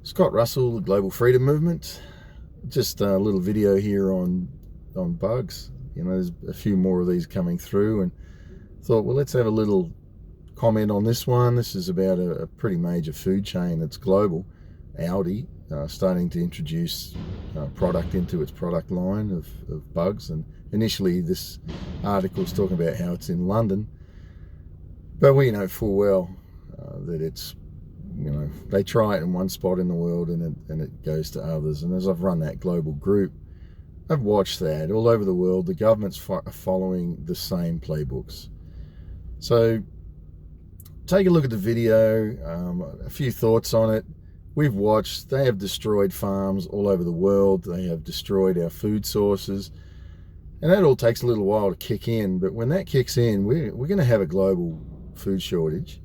Scott Russell, the Global Freedom Movement. Just a little video here on bugs. You know, there's a few more of these coming through, and thought, well, let's have a little comment on this one. This is about a pretty major food chain that's global, ALDI, starting to introduce product into its product line of bugs. And initially, this article is talking about how it's in London, but we know full well that it's, you know, they try it in one spot in the world and it goes to others. And as I've run that global group, I've watched that all over the world. The governments are following the same playbooks. So take a look at the video, a few thoughts on it. We've watched, they have destroyed farms all over the world. They have destroyed our food sources. And that all takes a little while to kick in. But when that kicks in, we're going to have a global food shortage.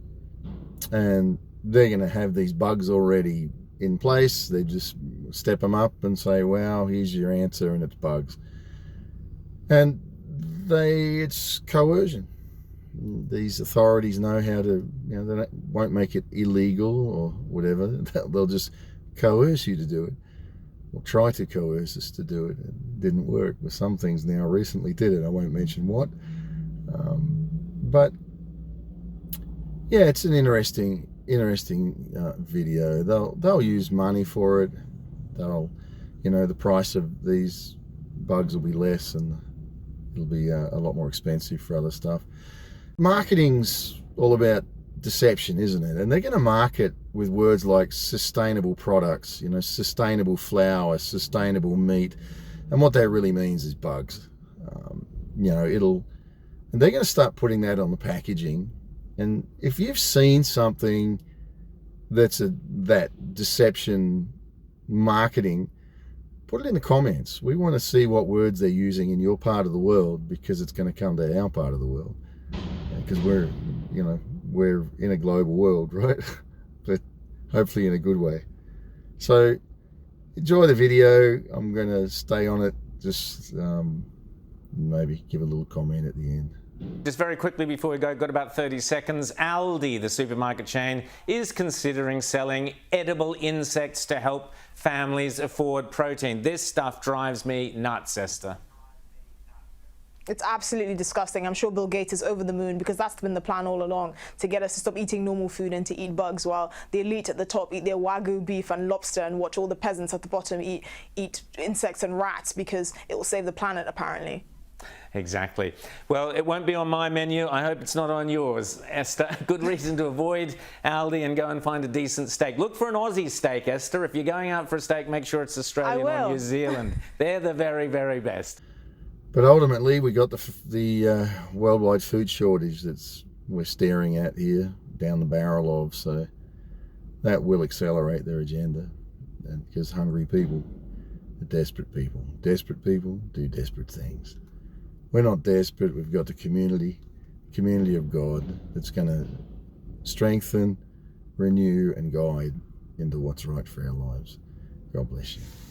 And they're going to have these bugs already in place. They just step them up and say, wow, here's your answer, and it's bugs. And it's coercion. These authorities know how to, you know, they won't make it illegal or whatever. They'll just coerce you to do it, or try to coerce us to do it. It didn't work with some things now. Recently did it. I won't mention what. But yeah, it's an interesting video. They'll use money for it. They'll, you know, the price of these bugs will be less, and it'll be a lot more expensive for other stuff. Marketing's all about deception, isn't it? And they're going to market with words like sustainable products, you know, sustainable flour, sustainable meat, and what that really means is bugs. You know, and they're going to start putting that on the packaging. And if you've seen something that's that deception marketing, put it in the comments. We want to see what words they're using in your part of the world, because it's going to come to our part of the world. Because we're in a global world, right? But hopefully in a good way. So enjoy the video. I'm going to stay on it. Just maybe give a little comment at the end. Just very quickly before we go, got about 30 seconds. ALDI, the supermarket chain, is considering selling edible insects to help families afford protein. This stuff drives me nuts, Esther. It's absolutely disgusting. I'm sure Bill Gates is over the moon, because that's been the plan all along, to get us to stop eating normal food and to eat bugs, while the elite at the top eat their Wagyu beef and lobster and watch all the peasants at the bottom eat insects and rats, because it will save the planet, apparently. Exactly. Well, it won't be on my menu. I hope it's not on yours, Esther. Good reason to avoid Aldi and go and find a decent steak. Look for an Aussie steak, Esther. If you're going out for a steak, make sure it's Australian or New Zealand. They're the very, very best. But ultimately, we got the worldwide food shortage we're staring at here, down the barrel of. So that will accelerate their agenda, and because hungry people are desperate people. Desperate people do desperate things. We're not desperate. We've got the community of God that's going to strengthen, renew, and guide into what's right for our lives. God bless you.